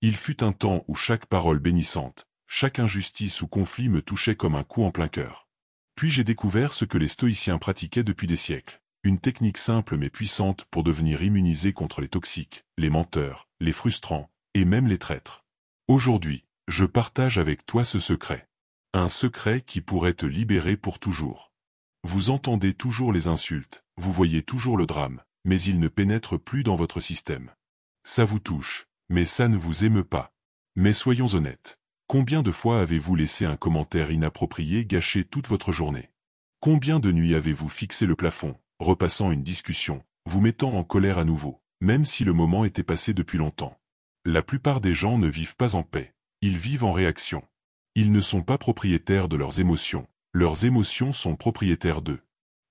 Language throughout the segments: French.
Il fut un temps où chaque parole bénissante, chaque injustice ou conflit me touchait comme un coup en plein cœur. Puis j'ai découvert ce que les stoïciens pratiquaient depuis des siècles. Une technique simple mais puissante pour devenir immunisé contre les toxiques, les menteurs, les frustrants, et même les traîtres. Aujourd'hui, je partage avec toi ce secret. Un secret qui pourrait te libérer pour toujours. Vous entendez toujours les insultes, vous voyez toujours le drame, mais il ne pénètre plus dans votre système. Ça vous touche, mais ça ne vous émeut pas. Mais soyons honnêtes. Combien de fois avez-vous laissé un commentaire inapproprié gâcher toute votre journée? Combien de nuits avez-vous fixé le plafond, repassant une discussion, vous mettant en colère à nouveau, même si le moment était passé depuis longtemps? La plupart des gens ne vivent pas en paix, ils vivent en réaction. Ils ne sont pas propriétaires de leurs émotions sont propriétaires d'eux.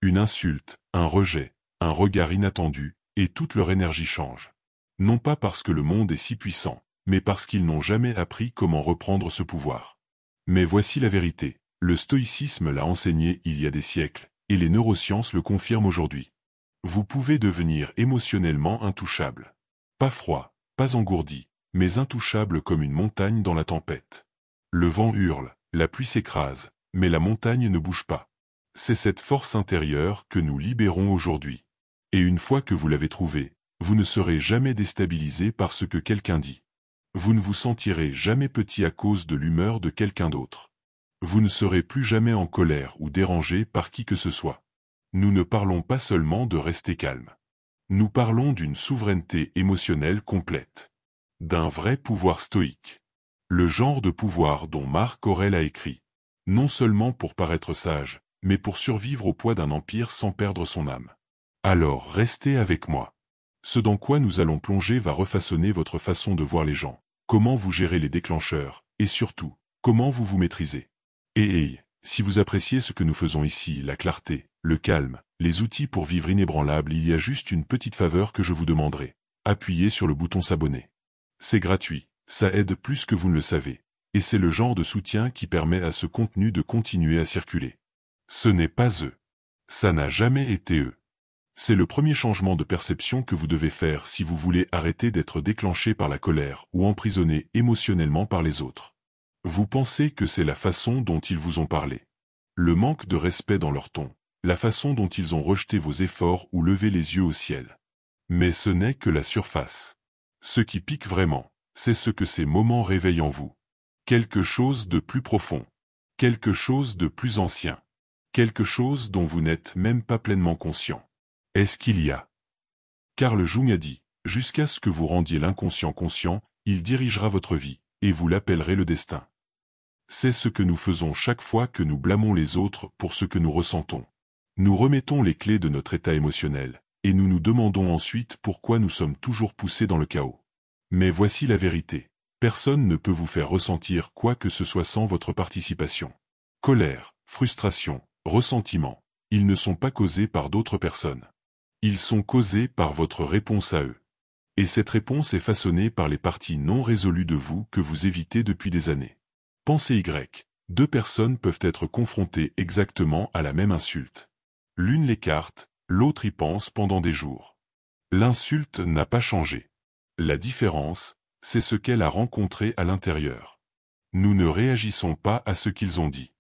Une insulte, un rejet, un regard inattendu, et toute leur énergie change. Non pas parce que le monde est si puissant, mais parce qu'ils n'ont jamais appris comment reprendre ce pouvoir. Mais voici la vérité, le stoïcisme l'a enseigné il y a des siècles, et les neurosciences le confirment aujourd'hui. Vous pouvez devenir émotionnellement intouchable. Pas froid, pas engourdi, mais intouchable comme une montagne dans la tempête. Le vent hurle, la pluie s'écrase, mais la montagne ne bouge pas. C'est cette force intérieure que nous libérons aujourd'hui. Et une fois que vous l'avez trouvée, vous ne serez jamais déstabilisé par ce que quelqu'un dit. Vous ne vous sentirez jamais petit à cause de l'humeur de quelqu'un d'autre. Vous ne serez plus jamais en colère ou dérangé par qui que ce soit. Nous ne parlons pas seulement de rester calme. Nous parlons d'une souveraineté émotionnelle complète. D'un vrai pouvoir stoïque. Le genre de pouvoir dont Marc Aurèle a écrit. Non seulement pour paraître sage, mais pour survivre au poids d'un empire sans perdre son âme. Alors restez avec moi. Ce dans quoi nous allons plonger va refaçonner votre façon de voir les gens, comment vous gérez les déclencheurs, et surtout, comment vous vous maîtrisez. Et si vous appréciez ce que nous faisons ici, la clarté, le calme, les outils pour vivre inébranlable, il y a juste une petite faveur que je vous demanderai. Appuyez sur le bouton s'abonner. C'est gratuit, ça aide plus que vous ne le savez, et c'est le genre de soutien qui permet à ce contenu de continuer à circuler. Ce n'est pas eux. Ça n'a jamais été eux. C'est le premier changement de perception que vous devez faire si vous voulez arrêter d'être déclenché par la colère ou emprisonné émotionnellement par les autres. Vous pensez que c'est la façon dont ils vous ont parlé. Le manque de respect dans leur ton, la façon dont ils ont rejeté vos efforts ou levé les yeux au ciel. Mais ce n'est que la surface. Ce qui pique vraiment, c'est ce que ces moments réveillent en vous. Quelque chose de plus profond. Quelque chose de plus ancien. Quelque chose dont vous n'êtes même pas pleinement conscient. Est-ce qu'il y a? Carl Jung a dit, jusqu'à ce que vous rendiez l'inconscient conscient, il dirigera votre vie, et vous l'appellerez le destin. C'est ce que nous faisons chaque fois que nous blâmons les autres pour ce que nous ressentons. Nous remettons les clés de notre état émotionnel, et nous nous demandons ensuite pourquoi nous sommes toujours poussés dans le chaos. Mais voici la vérité. Personne ne peut vous faire ressentir quoi que ce soit sans votre participation. Colère, frustration, ressentiment, ils ne sont pas causés par d'autres personnes. Ils sont causés par votre réponse à eux. Et cette réponse est façonnée par les parties non résolues de vous que vous évitez depuis des années. Pensez Y. Deux personnes peuvent être confrontées exactement à la même insulte. L'une l'écarte, l'autre y pense pendant des jours. L'insulte n'a pas changé. La différence, c'est ce qu'elle a rencontré à l'intérieur. Nous ne réagissons pas à ce qu'ils ont dit.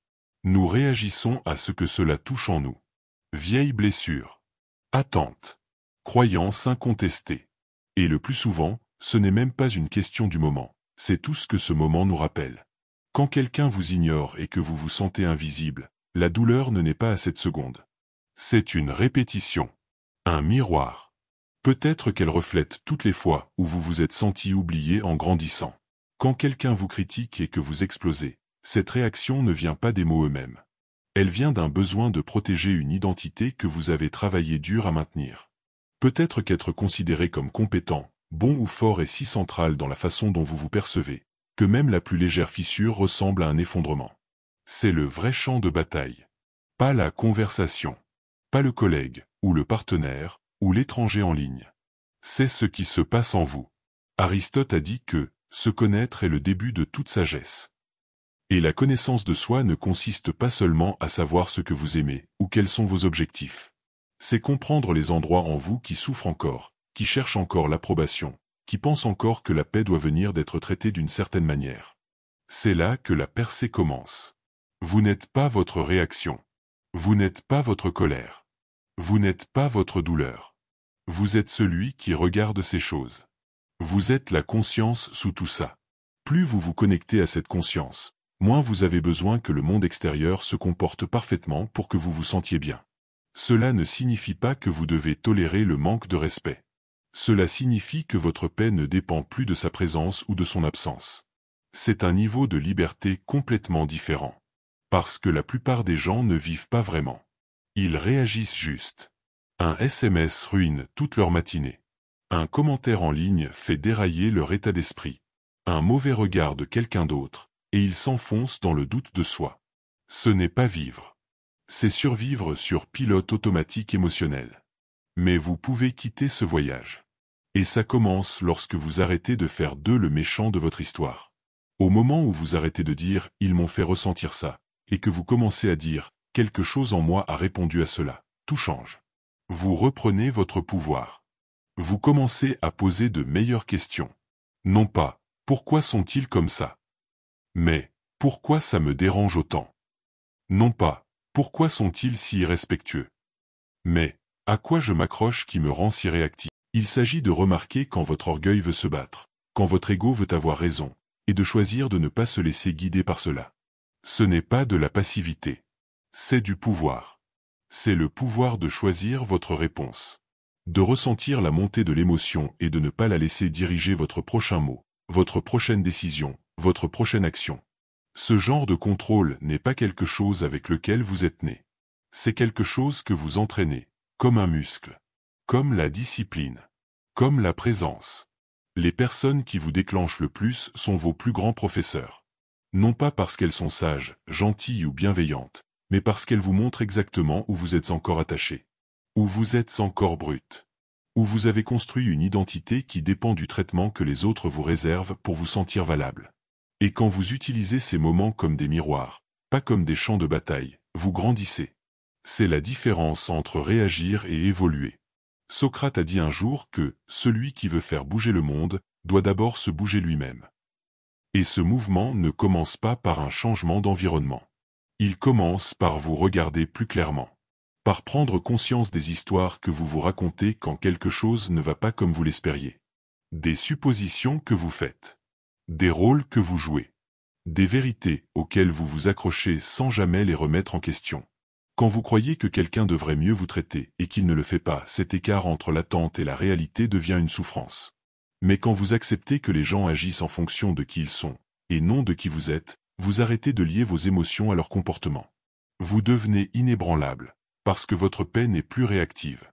Nous réagissons à ce que cela touche en nous. Vieille blessure. Attente. Croyance incontestée. Et le plus souvent, ce n'est même pas une question du moment, c'est tout ce que ce moment nous rappelle. Quand quelqu'un vous ignore et que vous vous sentez invisible, la douleur ne naît pas à cette seconde. C'est une répétition. Un miroir. Peut-être qu'elle reflète toutes les fois où vous vous êtes senti oublié en grandissant. Quand quelqu'un vous critique et que vous explosez, cette réaction ne vient pas des mots eux-mêmes. Elle vient d'un besoin de protéger une identité que vous avez travaillé dur à maintenir. Peut-être qu'être considéré comme compétent, bon ou fort est si central dans la façon dont vous vous percevez, que même la plus légère fissure ressemble à un effondrement. C'est le vrai champ de bataille. Pas la conversation. Pas le collègue, ou le partenaire, ou l'étranger en ligne. C'est ce qui se passe en vous. Aristote a dit que se connaître est le début de toute sagesse. Et la connaissance de soi ne consiste pas seulement à savoir ce que vous aimez, ou quels sont vos objectifs. C'est comprendre les endroits en vous qui souffrent encore, qui cherchent encore l'approbation, qui pense encore que la paix doit venir d'être traitée d'une certaine manière. C'est là que la percée commence. Vous n'êtes pas votre réaction. Vous n'êtes pas votre colère. Vous n'êtes pas votre douleur. Vous êtes celui qui regarde ces choses. Vous êtes la conscience sous tout ça. Plus vous vous connectez à cette conscience, moins vous avez besoin que le monde extérieur se comporte parfaitement pour que vous vous sentiez bien. Cela ne signifie pas que vous devez tolérer le manque de respect. Cela signifie que votre paix ne dépend plus de sa présence ou de son absence. C'est un niveau de liberté complètement différent. Parce que la plupart des gens ne vivent pas vraiment. Ils réagissent juste. Un SMS ruine toute leur matinée. Un commentaire en ligne fait dérailler leur état d'esprit. Un mauvais regard de quelqu'un d'autre, et ils s'enfoncent dans le doute de soi. Ce n'est pas vivre. C'est survivre sur pilote automatique émotionnel. Mais vous pouvez quitter ce voyage. Et ça commence lorsque vous arrêtez de faire d'eux le méchant de votre histoire. Au moment où vous arrêtez de dire « ils m'ont fait ressentir ça », et que vous commencez à dire « quelque chose en moi a répondu à cela », tout change. Vous reprenez votre pouvoir. Vous commencez à poser de meilleures questions. Non pas « pourquoi sont-ils comme ça ?» mais « pourquoi ça me dérange autant ?» Non pas « pourquoi sont-ils si irrespectueux ?» mais « à quoi je m'accroche qui me rend si réactif ?» Il s'agit de remarquer quand votre orgueil veut se battre, quand votre ego veut avoir raison, et de choisir de ne pas se laisser guider par cela. Ce n'est pas de la passivité. C'est du pouvoir. C'est le pouvoir de choisir votre réponse. De ressentir la montée de l'émotion et de ne pas la laisser diriger votre prochain mot, votre prochaine décision, votre prochaine action. Ce genre de contrôle n'est pas quelque chose avec lequel vous êtes né. C'est quelque chose que vous entraînez, comme un muscle. Comme la discipline. Comme la présence. Les personnes qui vous déclenchent le plus sont vos plus grands professeurs. Non pas parce qu'elles sont sages, gentilles ou bienveillantes, mais parce qu'elles vous montrent exactement où vous êtes encore attaché. Où vous êtes encore brut. Où vous avez construit une identité qui dépend du traitement que les autres vous réservent pour vous sentir valable. Et quand vous utilisez ces moments comme des miroirs, pas comme des champs de bataille, vous grandissez. C'est la différence entre réagir et évoluer. Socrate a dit un jour que « celui qui veut faire bouger le monde doit d'abord se bouger lui-même ». Et ce mouvement ne commence pas par un changement d'environnement. Il commence par vous regarder plus clairement. Par prendre conscience des histoires que vous vous racontez quand quelque chose ne va pas comme vous l'espériez. Des suppositions que vous faites. Des rôles que vous jouez. Des vérités auxquelles vous vous accrochez sans jamais les remettre en question. Quand vous croyez que quelqu'un devrait mieux vous traiter et qu'il ne le fait pas, cet écart entre l'attente et la réalité devient une souffrance. Mais quand vous acceptez que les gens agissent en fonction de qui ils sont, et non de qui vous êtes, vous arrêtez de lier vos émotions à leur comportement. Vous devenez inébranlable, parce que votre paix n'est plus réactive.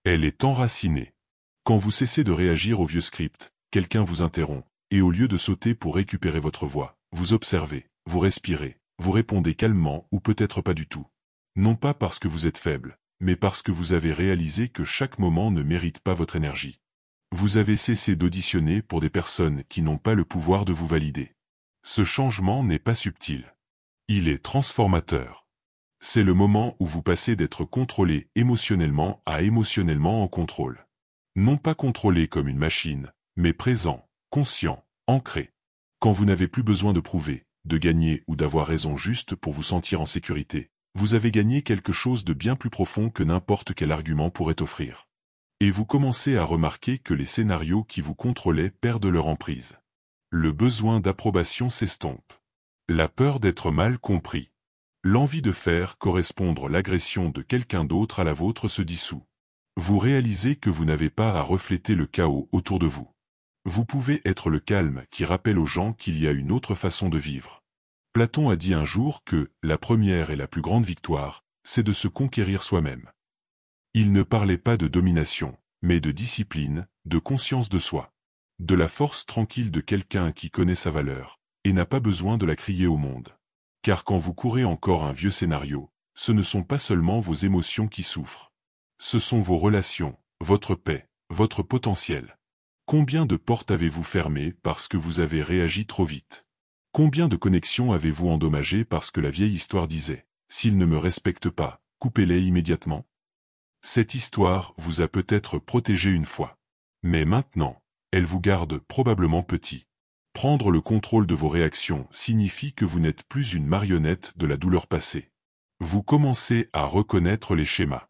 Elle est enracinée. Quand vous cessez de réagir au vieux script, quelqu'un vous interrompt, et au lieu de sauter pour récupérer votre voix, vous observez, vous respirez, vous répondez calmement ou peut-être pas du tout. Non pas parce que vous êtes faible, mais parce que vous avez réalisé que chaque moment ne mérite pas votre énergie. Vous avez cessé d'auditionner pour des personnes qui n'ont pas le pouvoir de vous valider. Ce changement n'est pas subtil. Il est transformateur. C'est le moment où vous passez d'être contrôlé émotionnellement à émotionnellement en contrôle. Non pas contrôlé comme une machine, mais présent, conscient, ancré. Quand vous n'avez plus besoin de prouver, de gagner ou d'avoir raison juste pour vous sentir en sécurité, vous avez gagné quelque chose de bien plus profond que n'importe quel argument pourrait offrir. Et vous commencez à remarquer que les scénarios qui vous contrôlaient perdent leur emprise. Le besoin d'approbation s'estompe. La peur d'être mal compris. L'envie de faire correspondre l'agression de quelqu'un d'autre à la vôtre se dissout. Vous réalisez que vous n'avez pas à refléter le chaos autour de vous. Vous pouvez être le calme qui rappelle aux gens qu'il y a une autre façon de vivre. Platon a dit un jour que la première et la plus grande victoire, c'est de se conquérir soi-même. Il ne parlait pas de domination, mais de discipline, de conscience de soi. De la force tranquille de quelqu'un qui connaît sa valeur, et n'a pas besoin de la crier au monde. Car quand vous courez encore un vieux scénario, ce ne sont pas seulement vos émotions qui souffrent. Ce sont vos relations, votre paix, votre potentiel. Combien de portes avez-vous fermées parce que vous avez réagi trop vite? Combien de connexions avez-vous endommagées parce que la vieille histoire disait « S'ils ne me respectent pas, coupez-les immédiatement ». Cette histoire vous a peut-être protégé une fois. Mais maintenant, elle vous garde probablement petit. Prendre le contrôle de vos réactions signifie que vous n'êtes plus une marionnette de la douleur passée. Vous commencez à reconnaître les schémas.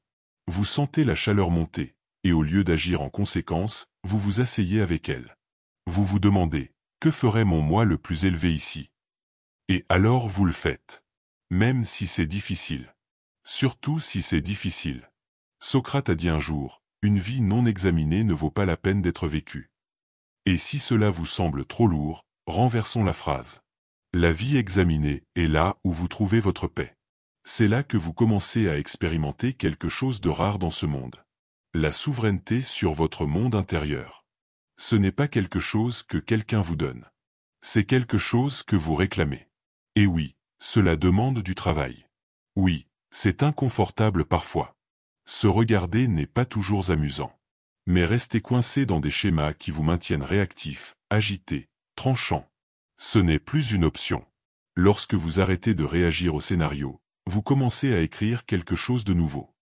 Vous sentez la chaleur monter, et au lieu d'agir en conséquence, vous vous asseyez avec elle. Vous vous demandez, que ferait mon moi le plus élevé ici? Et alors vous le faites. Même si c'est difficile. Surtout si c'est difficile. Socrate a dit un jour, une vie non examinée ne vaut pas la peine d'être vécue. Et si cela vous semble trop lourd, renversons la phrase. La vie examinée est là où vous trouvez votre paix. C'est là que vous commencez à expérimenter quelque chose de rare dans ce monde. La souveraineté sur votre monde intérieur. Ce n'est pas quelque chose que quelqu'un vous donne. C'est quelque chose que vous réclamez. Et oui, cela demande du travail. Oui, c'est inconfortable parfois. Se regarder n'est pas toujours amusant. Mais rester coincé dans des schémas qui vous maintiennent réactif, agité, tranchant. Ce n'est plus une option. Lorsque vous arrêtez de réagir au scénario, vous commencez à écrire quelque chose de nouveau.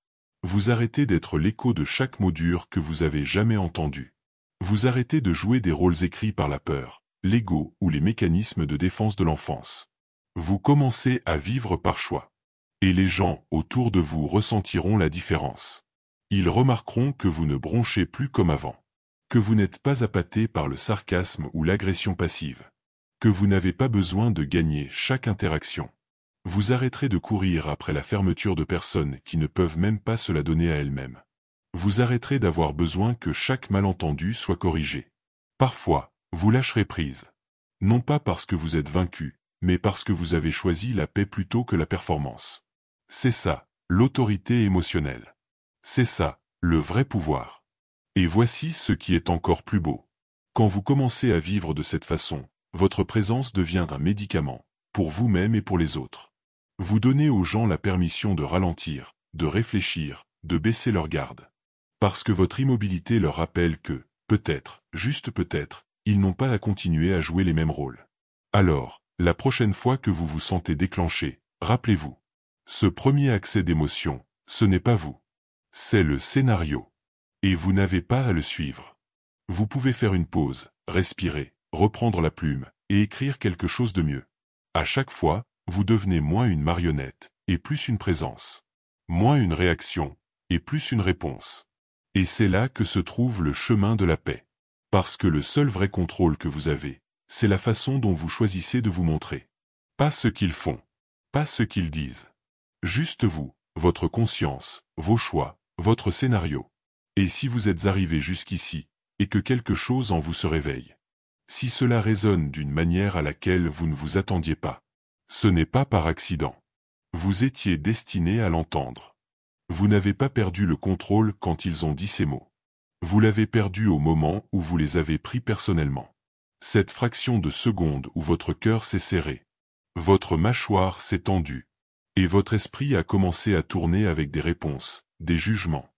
Vous arrêtez d'être l'écho de chaque mot dur que vous avez jamais entendu. Vous arrêtez de jouer des rôles écrits par la peur, l'ego ou les mécanismes de défense de l'enfance. Vous commencez à vivre par choix. Et les gens autour de vous ressentiront la différence. Ils remarqueront que vous ne bronchez plus comme avant. Que vous n'êtes pas appâté par le sarcasme ou l'agression passive. Que vous n'avez pas besoin de gagner chaque interaction. Vous arrêterez de courir après la fermeture de personnes qui ne peuvent même pas se la donner à elles-mêmes. Vous arrêterez d'avoir besoin que chaque malentendu soit corrigé. Parfois, vous lâcherez prise. Non pas parce que vous êtes vaincu, mais parce que vous avez choisi la paix plutôt que la performance. C'est ça, l'autorité émotionnelle. C'est ça, le vrai pouvoir. Et voici ce qui est encore plus beau. Quand vous commencez à vivre de cette façon, votre présence devient un médicament, pour vous-même et pour les autres. Vous donnez aux gens la permission de ralentir, de réfléchir, de baisser leur garde. Parce que votre immobilité leur rappelle que, peut-être, juste peut-être, ils n'ont pas à continuer à jouer les mêmes rôles. Alors, la prochaine fois que vous vous sentez déclenché, rappelez-vous. Ce premier accès d'émotion, ce n'est pas vous. C'est le scénario. Et vous n'avez pas à le suivre. Vous pouvez faire une pause, respirer, reprendre la plume, et écrire quelque chose de mieux. À chaque fois, vous devenez moins une marionnette, et plus une présence. Moins une réaction, et plus une réponse. Et c'est là que se trouve le chemin de la paix. Parce que le seul vrai contrôle que vous avez, c'est la façon dont vous choisissez de vous montrer. Pas ce qu'ils font. Pas ce qu'ils disent. Juste vous, votre conscience, vos choix, votre scénario. Et si vous êtes arrivé jusqu'ici, et que quelque chose en vous se réveille. Si cela résonne d'une manière à laquelle vous ne vous attendiez pas. Ce n'est pas par accident. Vous étiez destiné à l'entendre. Vous n'avez pas perdu le contrôle quand ils ont dit ces mots. Vous l'avez perdu au moment où vous les avez pris personnellement. Cette fraction de seconde où votre cœur s'est serré. Votre mâchoire s'est tendue. Et votre esprit a commencé à tourner avec des réponses, des jugements.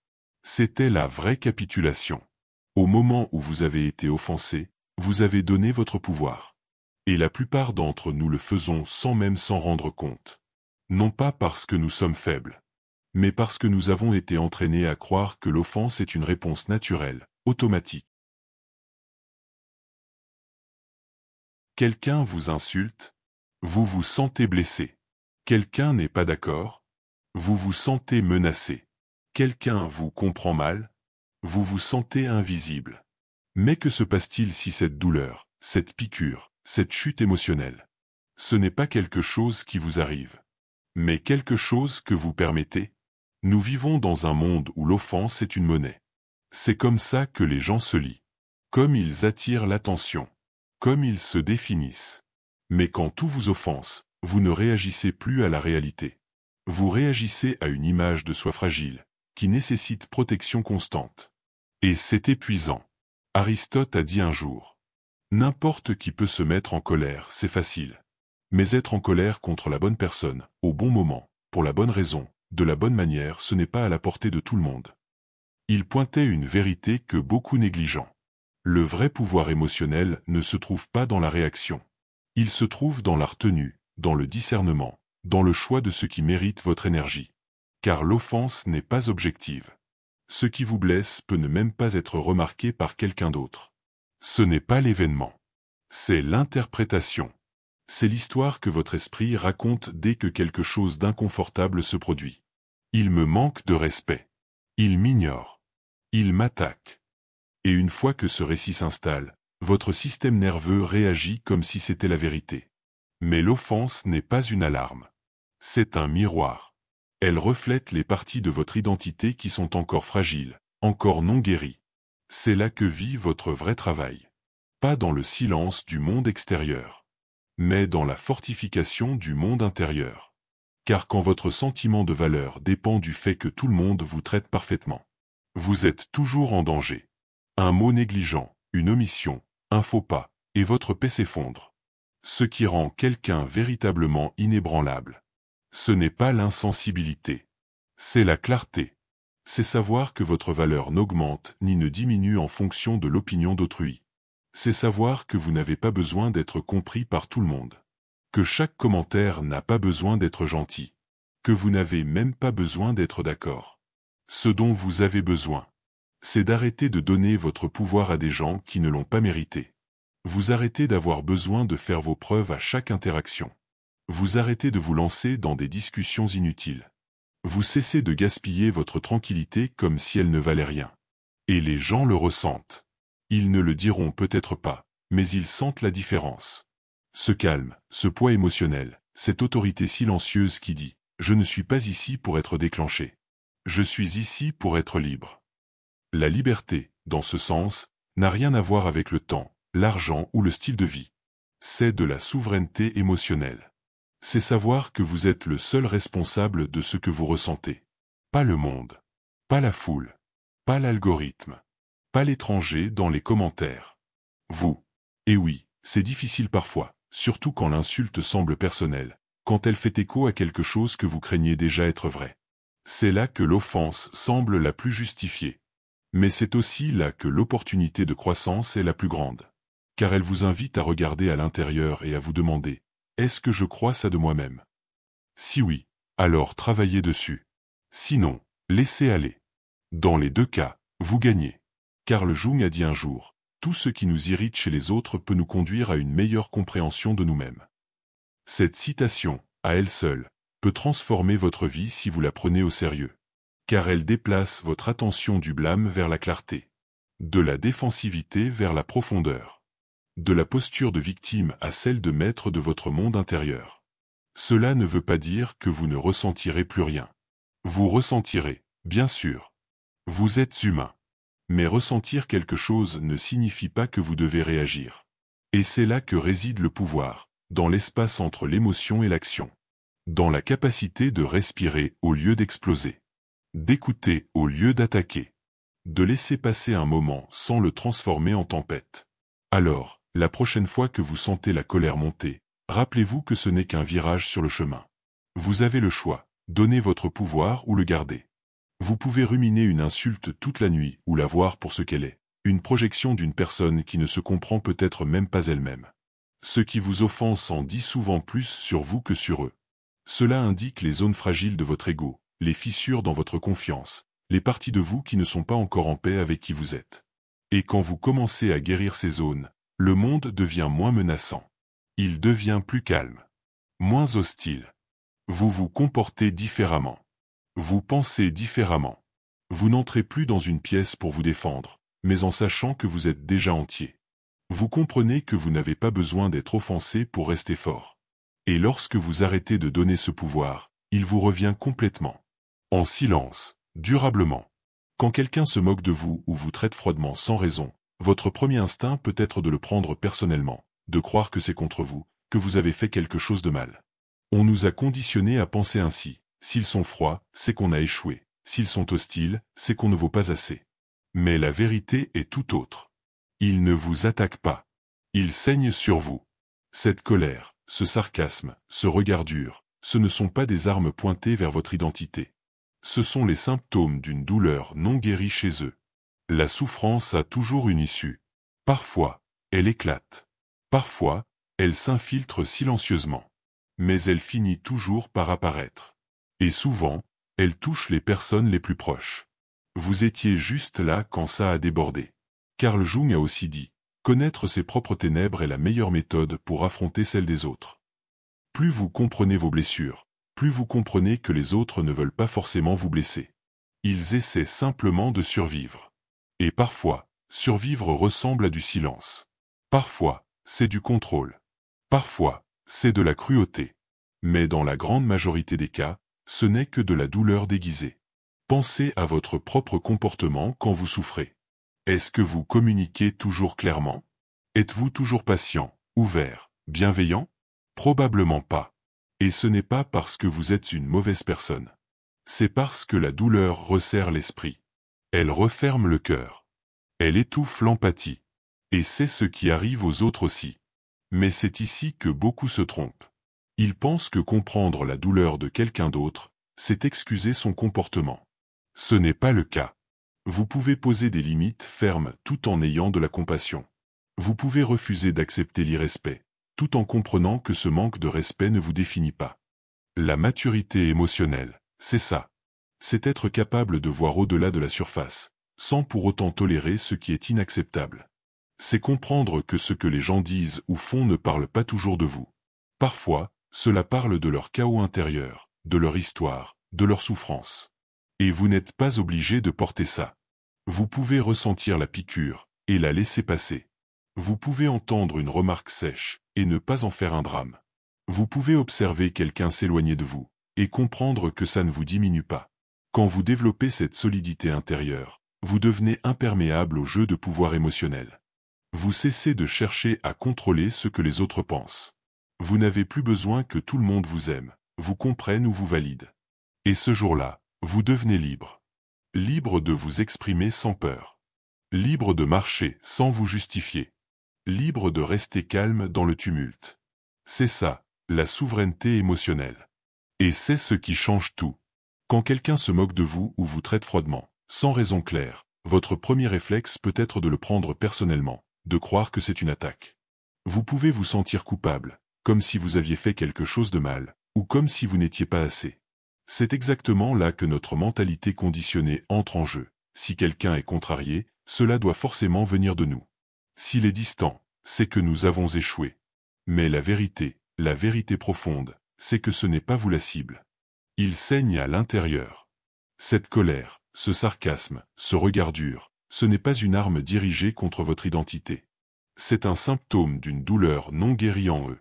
C'était la vraie capitulation. Au moment où vous avez été offensé, vous avez donné votre pouvoir. Et la plupart d'entre nous le faisons sans même s'en rendre compte. Non pas parce que nous sommes faibles, mais parce que nous avons été entraînés à croire que l'offense est une réponse naturelle, automatique. Quelqu'un vous insulte? Vous vous sentez blessé. Quelqu'un n'est pas d'accord? Vous vous sentez menacé. Quelqu'un vous comprend mal? Vous vous sentez invisible. Mais que se passe-t-il si cette douleur, cette piqûre, cette chute émotionnelle? Ce n'est pas quelque chose qui vous arrive, mais quelque chose que vous permettez? Nous vivons dans un monde où l'offense est une monnaie. C'est comme ça que les gens se lient. Comme ils attirent l'attention. Comme ils se définissent. Mais quand tout vous offense, vous ne réagissez plus à la réalité. Vous réagissez à une image de soi fragile, qui nécessite protection constante. Et c'est épuisant. Aristote a dit un jour. N'importe qui peut se mettre en colère, c'est facile. Mais être en colère contre la bonne personne, au bon moment, pour la bonne raison, de la bonne manière, ce n'est pas à la portée de tout le monde. Il pointait une vérité que beaucoup négligent. Le vrai pouvoir émotionnel ne se trouve pas dans la réaction. Il se trouve dans la retenue, dans le discernement, dans le choix de ce qui mérite votre énergie. Car l'offense n'est pas objective. Ce qui vous blesse peut ne même pas être remarqué par quelqu'un d'autre. Ce n'est pas l'événement. C'est l'interprétation. C'est l'histoire que votre esprit raconte dès que quelque chose d'inconfortable se produit. Il me manque de respect. Il m'ignore. Il m'attaque. Et une fois que ce récit s'installe, votre système nerveux réagit comme si c'était la vérité. Mais l'offense n'est pas une alarme. C'est un miroir. Elle reflète les parties de votre identité qui sont encore fragiles, encore non guéries. C'est là que vit votre vrai travail. Pas dans le silence du monde extérieur, mais dans la fortification du monde intérieur. Car quand votre sentiment de valeur dépend du fait que tout le monde vous traite parfaitement, vous êtes toujours en danger. Un mot négligent, une omission, un faux pas, et votre paix s'effondre. Ce qui rend quelqu'un véritablement inébranlable. Ce n'est pas l'insensibilité. C'est la clarté. C'est savoir que votre valeur n'augmente ni ne diminue en fonction de l'opinion d'autrui. C'est savoir que vous n'avez pas besoin d'être compris par tout le monde. Que chaque commentaire n'a pas besoin d'être gentil. Que vous n'avez même pas besoin d'être d'accord. Ce dont vous avez besoin, c'est d'arrêter de donner votre pouvoir à des gens qui ne l'ont pas mérité. Vous arrêtez d'avoir besoin de faire vos preuves à chaque interaction. Vous arrêtez de vous lancer dans des discussions inutiles. Vous cessez de gaspiller votre tranquillité comme si elle ne valait rien. Et les gens le ressentent. Ils ne le diront peut-être pas, mais ils sentent la différence. Ce calme, ce poids émotionnel, cette autorité silencieuse qui dit « Je ne suis pas ici pour être déclenché. Je suis ici pour être libre ». La liberté, dans ce sens, n'a rien à voir avec le temps, l'argent ou le style de vie. C'est de la souveraineté émotionnelle. C'est savoir que vous êtes le seul responsable de ce que vous ressentez. Pas le monde. Pas la foule. Pas l'algorithme. Pas l'étranger dans les commentaires. Vous. Et oui, c'est difficile parfois, surtout quand l'insulte semble personnelle, quand elle fait écho à quelque chose que vous craignez déjà être vrai. C'est là que l'offense semble la plus justifiée. Mais c'est aussi là que l'opportunité de croissance est la plus grande. Car elle vous invite à regarder à l'intérieur et à vous demander « Est-ce que je crois ça de moi-même ?» Si oui, alors travaillez dessus. Sinon, laissez aller. Dans les deux cas, vous gagnez. Carl Jung a dit un jour, tout ce qui nous irrite chez les autres peut nous conduire à une meilleure compréhension de nous-mêmes. Cette citation, à elle seule, peut transformer votre vie si vous la prenez au sérieux. Car elle déplace votre attention du blâme vers la clarté. De la défensivité vers la profondeur. De la posture de victime à celle de maître de votre monde intérieur. Cela ne veut pas dire que vous ne ressentirez plus rien. Vous ressentirez, bien sûr. Vous êtes humain. Mais ressentir quelque chose ne signifie pas que vous devez réagir. Et c'est là que réside le pouvoir, dans l'espace entre l'émotion et l'action. Dans la capacité de respirer au lieu d'exploser. D'écouter au lieu d'attaquer. De laisser passer un moment sans le transformer en tempête. Alors, la prochaine fois que vous sentez la colère monter, rappelez-vous que ce n'est qu'un virage sur le chemin. Vous avez le choix, donnez votre pouvoir ou le garder. Vous pouvez ruminer une insulte toute la nuit ou la voir pour ce qu'elle est, une projection d'une personne qui ne se comprend peut-être même pas elle-même. Ce qui vous offense en dit souvent plus sur vous que sur eux. Cela indique les zones fragiles de votre ego, les fissures dans votre confiance, les parties de vous qui ne sont pas encore en paix avec qui vous êtes. Et quand vous commencez à guérir ces zones, le monde devient moins menaçant. Il devient plus calme. Moins hostile. Vous vous comportez différemment. Vous pensez différemment. Vous n'entrez plus dans une pièce pour vous défendre, mais en sachant que vous êtes déjà entier. Vous comprenez que vous n'avez pas besoin d'être offensé pour rester fort. Et lorsque vous arrêtez de donner ce pouvoir, il vous revient complètement. En silence, durablement. Quand quelqu'un se moque de vous ou vous traite froidement sans raison, votre premier instinct peut être de le prendre personnellement, de croire que c'est contre vous, que vous avez fait quelque chose de mal. On nous a conditionnés à penser ainsi. S'ils sont froids, c'est qu'on a échoué. S'ils sont hostiles, c'est qu'on ne vaut pas assez. Mais la vérité est tout autre. Ils ne vous attaquent pas. Ils saignent sur vous. Cette colère, ce sarcasme, ce regard dur, ce ne sont pas des armes pointées vers votre identité. Ce sont les symptômes d'une douleur non guérie chez eux. La souffrance a toujours une issue. Parfois, elle éclate. Parfois, elle s'infiltre silencieusement. Mais elle finit toujours par apparaître. Et souvent, elle touche les personnes les plus proches. Vous étiez juste là quand ça a débordé. Carl Jung a aussi dit, Connaître ses propres ténèbres est la meilleure méthode pour affronter celles des autres. Plus vous comprenez vos blessures, plus vous comprenez que les autres ne veulent pas forcément vous blesser. Ils essaient simplement de survivre. Et parfois, survivre ressemble à du silence. Parfois, c'est du contrôle. Parfois, c'est de la cruauté. Mais dans la grande majorité des cas, ce n'est que de la douleur déguisée. Pensez à votre propre comportement quand vous souffrez. Est-ce que vous communiquez toujours clairement? Êtes-vous toujours patient, ouvert, bienveillant? Probablement pas. Et ce n'est pas parce que vous êtes une mauvaise personne. C'est parce que la douleur resserre l'esprit. Elle referme le cœur. Elle étouffe l'empathie. Et c'est ce qui arrive aux autres aussi. Mais c'est ici que beaucoup se trompent. Ils pensent que comprendre la douleur de quelqu'un d'autre, c'est excuser son comportement. Ce n'est pas le cas. Vous pouvez poser des limites fermes tout en ayant de la compassion. Vous pouvez refuser d'accepter l'irrespect, tout en comprenant que ce manque de respect ne vous définit pas. La maturité émotionnelle, c'est ça. C'est être capable de voir au-delà de la surface, sans pour autant tolérer ce qui est inacceptable. C'est comprendre que ce que les gens disent ou font ne parle pas toujours de vous. Parfois, cela parle de leur chaos intérieur, de leur histoire, de leur souffrance. Et vous n'êtes pas obligé de porter ça. Vous pouvez ressentir la piqûre, et la laisser passer. Vous pouvez entendre une remarque sèche, et ne pas en faire un drame. Vous pouvez observer quelqu'un s'éloigner de vous, et comprendre que ça ne vous diminue pas. Quand vous développez cette solidité intérieure, vous devenez imperméable au jeu de pouvoir émotionnel. Vous cessez de chercher à contrôler ce que les autres pensent. Vous n'avez plus besoin que tout le monde vous aime, vous comprenne ou vous valide. Et ce jour-là, vous devenez libre. Libre de vous exprimer sans peur. Libre de marcher sans vous justifier. Libre de rester calme dans le tumulte. C'est ça, la souveraineté émotionnelle. Et c'est ce qui change tout. Quand quelqu'un se moque de vous ou vous traite froidement, sans raison claire, votre premier réflexe peut être de le prendre personnellement, de croire que c'est une attaque. Vous pouvez vous sentir coupable, comme si vous aviez fait quelque chose de mal, ou comme si vous n'étiez pas assez. C'est exactement là que notre mentalité conditionnée entre en jeu. Si quelqu'un est contrarié, cela doit forcément venir de nous. S'il est distant, c'est que nous avons échoué. Mais la vérité profonde, c'est que ce n'est pas vous la cible. Il saigne à l'intérieur. Cette colère, ce sarcasme, ce regard dur, ce n'est pas une arme dirigée contre votre identité. C'est un symptôme d'une douleur non guérie en eux.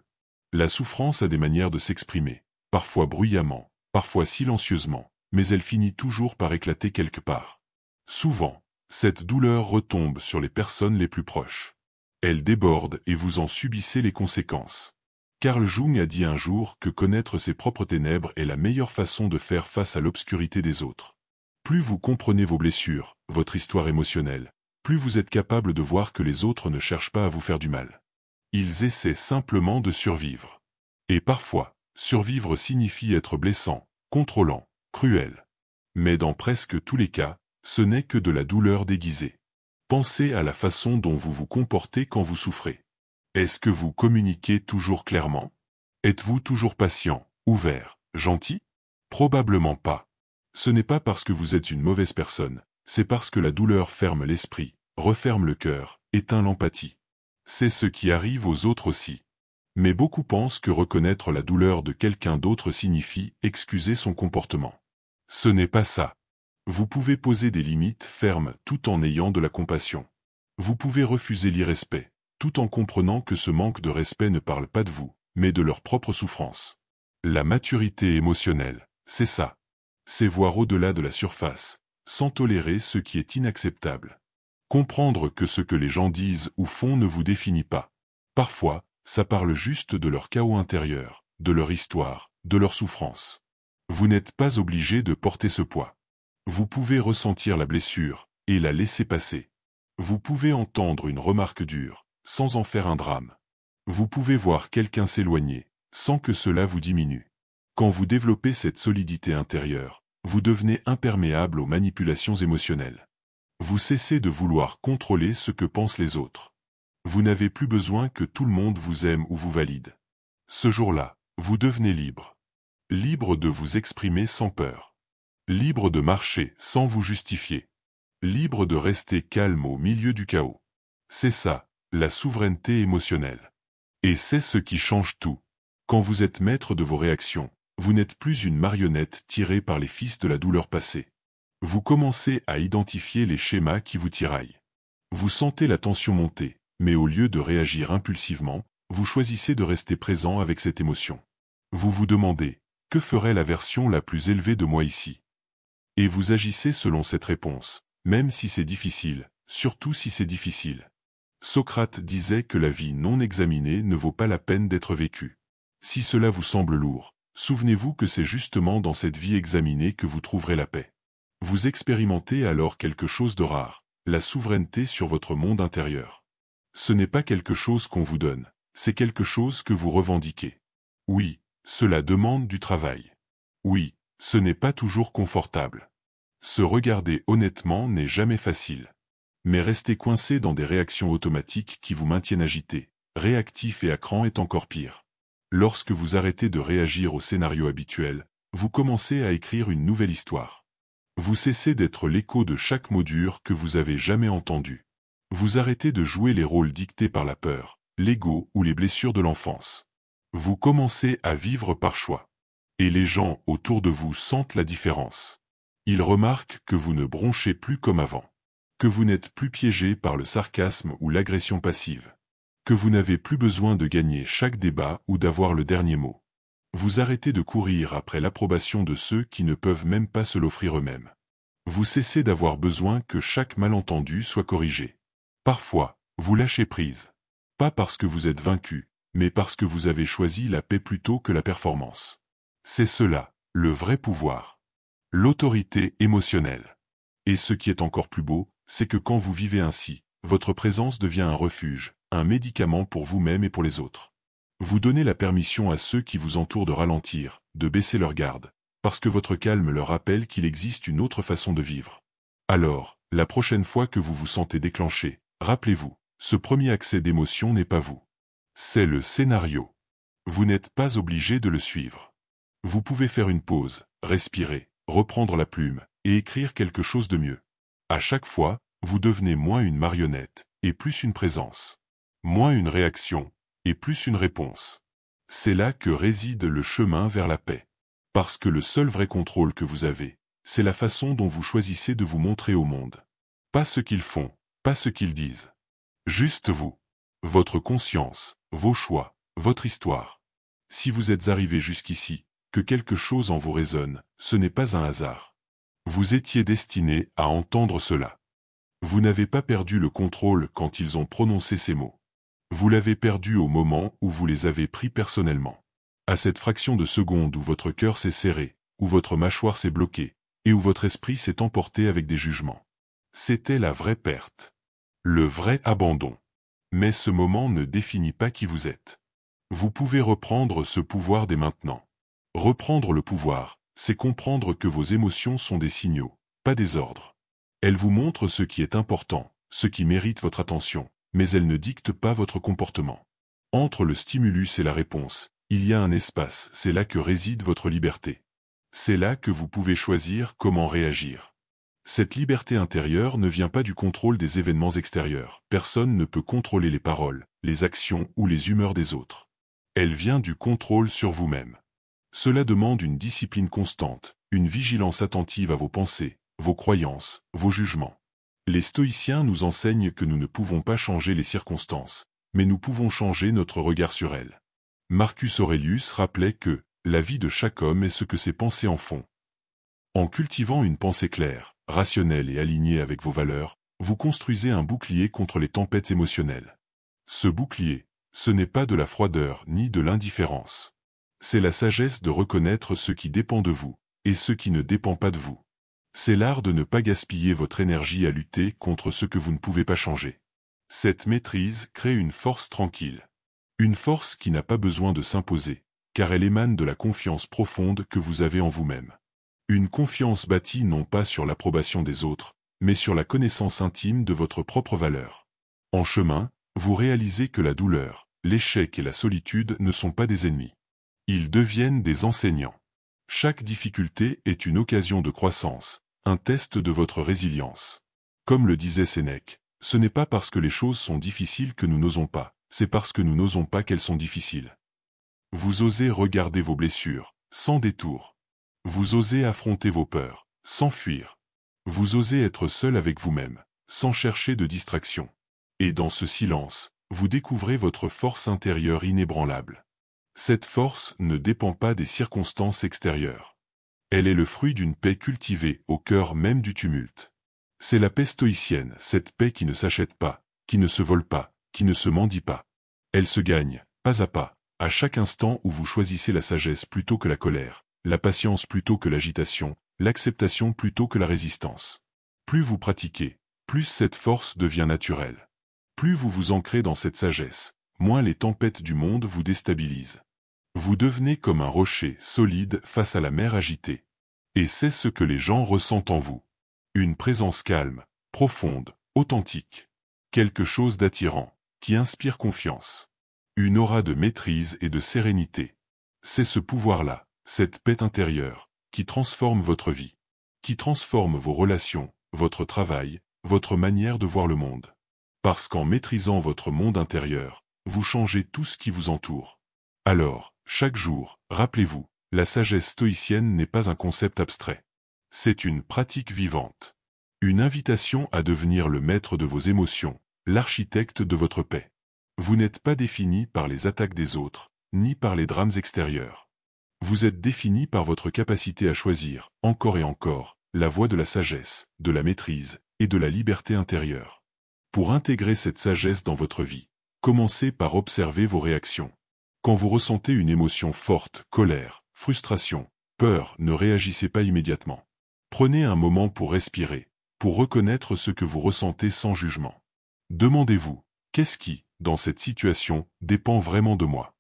La souffrance a des manières de s'exprimer, parfois bruyamment, parfois silencieusement, mais elle finit toujours par éclater quelque part. Souvent, cette douleur retombe sur les personnes les plus proches. Elle déborde et vous en subissez les conséquences. Carl Jung a dit un jour que connaître ses propres ténèbres est la meilleure façon de faire face à l'obscurité des autres. Plus vous comprenez vos blessures, votre histoire émotionnelle, plus vous êtes capable de voir que les autres ne cherchent pas à vous faire du mal. Ils essaient simplement de survivre. Et parfois, survivre signifie être blessant, contrôlant, cruel. Mais dans presque tous les cas, ce n'est que de la douleur déguisée. Pensez à la façon dont vous vous comportez quand vous souffrez. Est-ce que vous communiquez toujours clairement? Êtes-vous toujours patient, ouvert, gentil? Probablement pas. Ce n'est pas parce que vous êtes une mauvaise personne, c'est parce que la douleur ferme l'esprit, referme le cœur, éteint l'empathie. C'est ce qui arrive aux autres aussi. Mais beaucoup pensent que reconnaître la douleur de quelqu'un d'autre signifie excuser son comportement. Ce n'est pas ça. Vous pouvez poser des limites fermes tout en ayant de la compassion. Vous pouvez refuser l'irrespect, tout en comprenant que ce manque de respect ne parle pas de vous, mais de leur propre souffrance. La maturité émotionnelle, c'est ça. C'est voir au-delà de la surface, sans tolérer ce qui est inacceptable. Comprendre que ce que les gens disent ou font ne vous définit pas. Parfois, ça parle juste de leur chaos intérieur, de leur histoire, de leur souffrance. Vous n'êtes pas obligé de porter ce poids. Vous pouvez ressentir la blessure, et la laisser passer. Vous pouvez entendre une remarque dure, sans en faire un drame. Vous pouvez voir quelqu'un s'éloigner, sans que cela vous diminue. Quand vous développez cette solidité intérieure, vous devenez imperméable aux manipulations émotionnelles. Vous cessez de vouloir contrôler ce que pensent les autres. Vous n'avez plus besoin que tout le monde vous aime ou vous valide. Ce jour-là, vous devenez libre. Libre de vous exprimer sans peur. Libre de marcher sans vous justifier. Libre de rester calme au milieu du chaos. C'est ça, la souveraineté émotionnelle. Et c'est ce qui change tout. Quand vous êtes maître de vos réactions, vous n'êtes plus une marionnette tirée par les fils de la douleur passée. Vous commencez à identifier les schémas qui vous tiraillent. Vous sentez la tension monter, mais au lieu de réagir impulsivement, vous choisissez de rester présent avec cette émotion. Vous vous demandez, que ferait la version la plus élevée de moi ici? Et vous agissez selon cette réponse, même si c'est difficile, surtout si c'est difficile. Socrate disait que la vie non examinée ne vaut pas la peine d'être vécue. Si cela vous semble lourd, souvenez-vous que c'est justement dans cette vie examinée que vous trouverez la paix. Vous expérimentez alors quelque chose de rare, la souveraineté sur votre monde intérieur. Ce n'est pas quelque chose qu'on vous donne, c'est quelque chose que vous revendiquez. Oui, cela demande du travail. Oui, ce n'est pas toujours confortable. Se regarder honnêtement n'est jamais facile. Mais rester coincé dans des réactions automatiques qui vous maintiennent agité, réactif et à cran est encore pire. Lorsque vous arrêtez de réagir au scénario habituel, vous commencez à écrire une nouvelle histoire. Vous cessez d'être l'écho de chaque mot dur que vous avez jamais entendu. Vous arrêtez de jouer les rôles dictés par la peur, l'ego ou les blessures de l'enfance. Vous commencez à vivre par choix. Et les gens autour de vous sentent la différence. Ils remarquent que vous ne bronchez plus comme avant. Que vous n'êtes plus piégé par le sarcasme ou l'agression passive. Que vous n'avez plus besoin de gagner chaque débat ou d'avoir le dernier mot. Vous arrêtez de courir après l'approbation de ceux qui ne peuvent même pas se l'offrir eux-mêmes. Vous cessez d'avoir besoin que chaque malentendu soit corrigé. Parfois, vous lâchez prise. Pas parce que vous êtes vaincu, mais parce que vous avez choisi la paix plutôt que la performance. C'est cela, le vrai pouvoir. L'autorité émotionnelle. Et ce qui est encore plus beau, c'est que quand vous vivez ainsi, votre présence devient un refuge, un médicament pour vous-même et pour les autres. Vous donnez la permission à ceux qui vous entourent de ralentir, de baisser leur garde, parce que votre calme leur rappelle qu'il existe une autre façon de vivre. Alors, la prochaine fois que vous vous sentez déclenché, rappelez-vous, ce premier accès d'émotion n'est pas vous. C'est le scénario. Vous n'êtes pas obligé de le suivre. Vous pouvez faire une pause, respirer, reprendre la plume, et écrire quelque chose de mieux. À chaque fois, vous devenez moins une marionnette, et plus une présence. Moins une réaction, et plus une réponse. C'est là que réside le chemin vers la paix. Parce que le seul vrai contrôle que vous avez, c'est la façon dont vous choisissez de vous montrer au monde. Pas ce qu'ils font, pas ce qu'ils disent. Juste vous. Votre conscience, vos choix, votre histoire. Si vous êtes arrivé jusqu'ici, que quelque chose en vous résonne, ce n'est pas un hasard. Vous étiez destiné à entendre cela. Vous n'avez pas perdu le contrôle quand ils ont prononcé ces mots. Vous l'avez perdu au moment où vous les avez pris personnellement. À cette fraction de seconde où votre cœur s'est serré, où votre mâchoire s'est bloquée, et où votre esprit s'est emporté avec des jugements. C'était la vraie perte. Le vrai abandon. Mais ce moment ne définit pas qui vous êtes. Vous pouvez reprendre ce pouvoir dès maintenant. Reprendre le pouvoir, c'est comprendre que vos émotions sont des signaux, pas des ordres. Elles vous montrent ce qui est important, ce qui mérite votre attention, mais elles ne dictent pas votre comportement. Entre le stimulus et la réponse, il y a un espace, c'est là que réside votre liberté. C'est là que vous pouvez choisir comment réagir. Cette liberté intérieure ne vient pas du contrôle des événements extérieurs. Personne ne peut contrôler les paroles, les actions ou les humeurs des autres. Elle vient du contrôle sur vous-même. Cela demande une discipline constante, une vigilance attentive à vos pensées, vos croyances, vos jugements. Les stoïciens nous enseignent que nous ne pouvons pas changer les circonstances, mais nous pouvons changer notre regard sur elles. Marcus Aurelius rappelait que « la vie de chaque homme est ce que ses pensées en font ». En cultivant une pensée claire, rationnelle et alignée avec vos valeurs, vous construisez un bouclier contre les tempêtes émotionnelles. Ce bouclier, ce n'est pas de la froideur ni de l'indifférence. C'est la sagesse de reconnaître ce qui dépend de vous, et ce qui ne dépend pas de vous. C'est l'art de ne pas gaspiller votre énergie à lutter contre ce que vous ne pouvez pas changer. Cette maîtrise crée une force tranquille. Une force qui n'a pas besoin de s'imposer, car elle émane de la confiance profonde que vous avez en vous-même. Une confiance bâtie non pas sur l'approbation des autres, mais sur la connaissance intime de votre propre valeur. En chemin, vous réalisez que la douleur, l'échec et la solitude ne sont pas des ennemis. Ils deviennent des enseignants. Chaque difficulté est une occasion de croissance, un test de votre résilience. Comme le disait Sénèque, Ce n'est pas parce que les choses sont difficiles que nous n'osons pas, c'est parce que nous n'osons pas qu'elles sont difficiles. Vous osez regarder vos blessures, sans détour. Vous osez affronter vos peurs, sans fuir. Vous osez être seul avec vous-même, sans chercher de distraction. Et dans ce silence, vous découvrez votre force intérieure inébranlable. Cette force ne dépend pas des circonstances extérieures. Elle est le fruit d'une paix cultivée au cœur même du tumulte. C'est la paix stoïcienne, cette paix qui ne s'achète pas, qui ne se vole pas, qui ne se mendie pas. Elle se gagne, pas à chaque instant où vous choisissez la sagesse plutôt que la colère, la patience plutôt que l'agitation, l'acceptation plutôt que la résistance. Plus vous pratiquez, plus cette force devient naturelle. Plus vous vous ancrez dans cette sagesse, moins les tempêtes du monde vous déstabilisent. Vous devenez comme un rocher solide face à la mer agitée. Et c'est ce que les gens ressentent en vous. Une présence calme, profonde, authentique. Quelque chose d'attirant, qui inspire confiance. Une aura de maîtrise et de sérénité. C'est ce pouvoir-là, cette paix intérieure, qui transforme votre vie. Qui transforme vos relations, votre travail, votre manière de voir le monde. Parce qu'en maîtrisant votre monde intérieur, vous changez tout ce qui vous entoure. Alors, chaque jour, rappelez-vous, la sagesse stoïcienne n'est pas un concept abstrait. C'est une pratique vivante. Une invitation à devenir le maître de vos émotions, l'architecte de votre paix. Vous n'êtes pas défini par les attaques des autres, ni par les drames extérieurs. Vous êtes défini par votre capacité à choisir, encore et encore, la voie de la sagesse, de la maîtrise, et de la liberté intérieure. Pour intégrer cette sagesse dans votre vie, commencez par observer vos réactions. Quand vous ressentez une émotion forte, colère, frustration, peur, ne réagissez pas immédiatement. Prenez un moment pour respirer, pour reconnaître ce que vous ressentez sans jugement. Demandez-vous, qu'est-ce qui, dans cette situation, dépend vraiment de moi?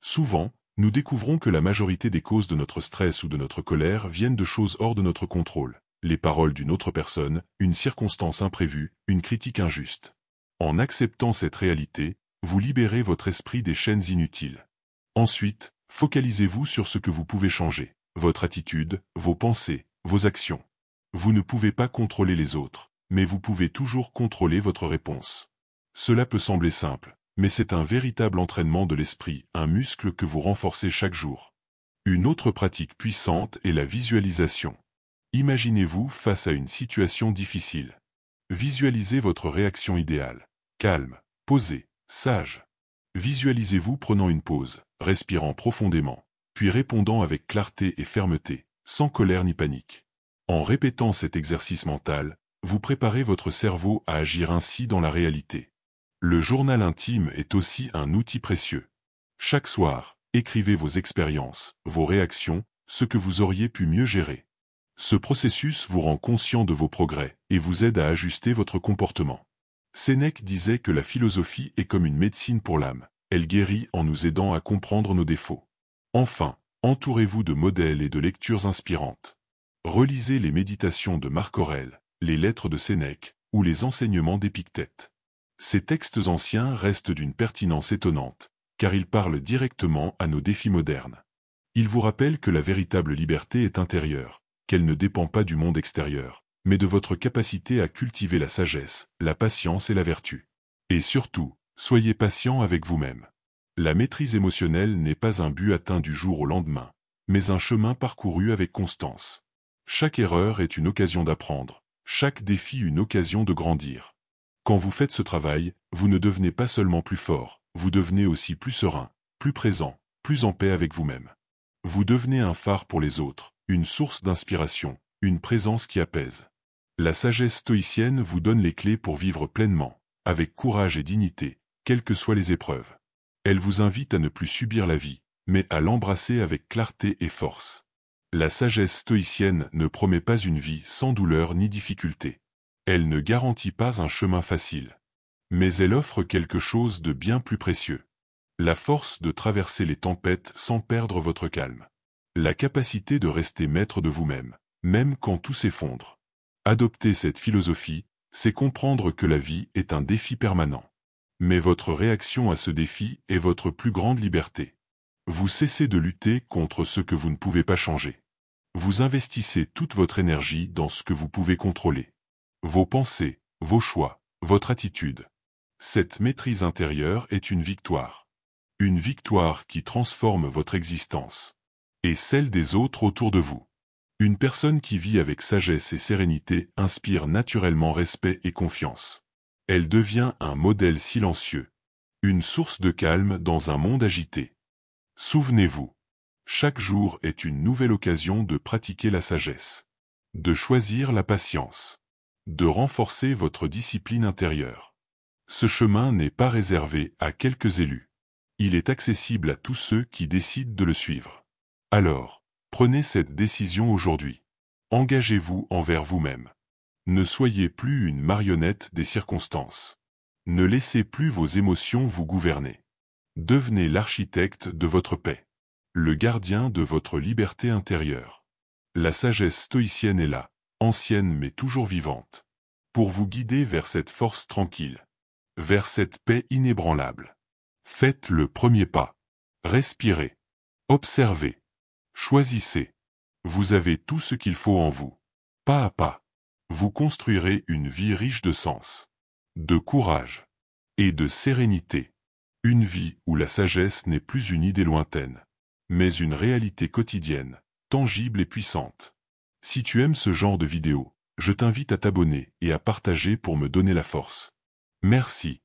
Souvent, nous découvrons que la majorité des causes de notre stress ou de notre colère viennent de choses hors de notre contrôle. Les paroles d'une autre personne, une circonstance imprévue, une critique injuste. En acceptant cette réalité, vous libérez votre esprit des chaînes inutiles. Ensuite, focalisez-vous sur ce que vous pouvez changer, votre attitude, vos pensées, vos actions. Vous ne pouvez pas contrôler les autres, mais vous pouvez toujours contrôler votre réponse. Cela peut sembler simple, mais c'est un véritable entraînement de l'esprit, un muscle que vous renforcez chaque jour. Une autre pratique puissante est la visualisation. Imaginez-vous face à une situation difficile. Visualisez votre réaction idéale, calme, posée, sage. Visualisez-vous prenant une pause, respirant profondément, puis répondant avec clarté et fermeté, sans colère ni panique. En répétant cet exercice mental, vous préparez votre cerveau à agir ainsi dans la réalité. Le journal intime est aussi un outil précieux. Chaque soir, écrivez vos expériences, vos réactions, ce que vous auriez pu mieux gérer. Ce processus vous rend conscient de vos progrès et vous aide à ajuster votre comportement. Sénèque disait que la philosophie est comme une médecine pour l'âme, elle guérit en nous aidant à comprendre nos défauts. Enfin, entourez-vous de modèles et de lectures inspirantes. Relisez les méditations de Marc Aurèle, les lettres de Sénèque ou les enseignements d'Épictète. Ces textes anciens restent d'une pertinence étonnante, car ils parlent directement à nos défis modernes. Ils vous rappellent que la véritable liberté est intérieure, qu'elle ne dépend pas du monde extérieur, mais de votre capacité à cultiver la sagesse, la patience et la vertu. Et surtout, soyez patient avec vous-même. La maîtrise émotionnelle n'est pas un but atteint du jour au lendemain, mais un chemin parcouru avec constance. Chaque erreur est une occasion d'apprendre, chaque défi une occasion de grandir. Quand vous faites ce travail, vous ne devenez pas seulement plus fort, vous devenez aussi plus serein, plus présent, plus en paix avec vous-même. Vous devenez un phare pour les autres, une source d'inspiration, une présence qui apaise. La sagesse stoïcienne vous donne les clés pour vivre pleinement, avec courage et dignité, quelles que soient les épreuves. Elle vous invite à ne plus subir la vie, mais à l'embrasser avec clarté et force. La sagesse stoïcienne ne promet pas une vie sans douleur ni difficulté. Elle ne garantit pas un chemin facile. Mais elle offre quelque chose de bien plus précieux. La force de traverser les tempêtes sans perdre votre calme. La capacité de rester maître de vous-même, même quand tout s'effondre. Adopter cette philosophie, c'est comprendre que la vie est un défi permanent. Mais votre réaction à ce défi est votre plus grande liberté. Vous cessez de lutter contre ce que vous ne pouvez pas changer. Vous investissez toute votre énergie dans ce que vous pouvez contrôler. Vos pensées, vos choix, votre attitude. Cette maîtrise intérieure est une victoire. Une victoire qui transforme votre existence et celle des autres autour de vous. Une personne qui vit avec sagesse et sérénité inspire naturellement respect et confiance. Elle devient un modèle silencieux, une source de calme dans un monde agité. Souvenez-vous, chaque jour est une nouvelle occasion de pratiquer la sagesse, de choisir la patience, de renforcer votre discipline intérieure. Ce chemin n'est pas réservé à quelques élus. Il est accessible à tous ceux qui décident de le suivre. Alors, prenez cette décision aujourd'hui. Engagez-vous envers vous-même. Ne soyez plus une marionnette des circonstances. Ne laissez plus vos émotions vous gouverner. Devenez l'architecte de votre paix, le gardien de votre liberté intérieure. La sagesse stoïcienne est là, ancienne mais toujours vivante, pour vous guider vers cette force tranquille, vers cette paix inébranlable. Faites le premier pas. Respirez. Observez. Choisissez. Vous avez tout ce qu'il faut en vous. Pas à pas, vous construirez une vie riche de sens, de courage et de sérénité. Une vie où la sagesse n'est plus une idée lointaine, mais une réalité quotidienne, tangible et puissante. Si tu aimes ce genre de vidéo, je t'invite à t'abonner et à partager pour me donner la force. Merci.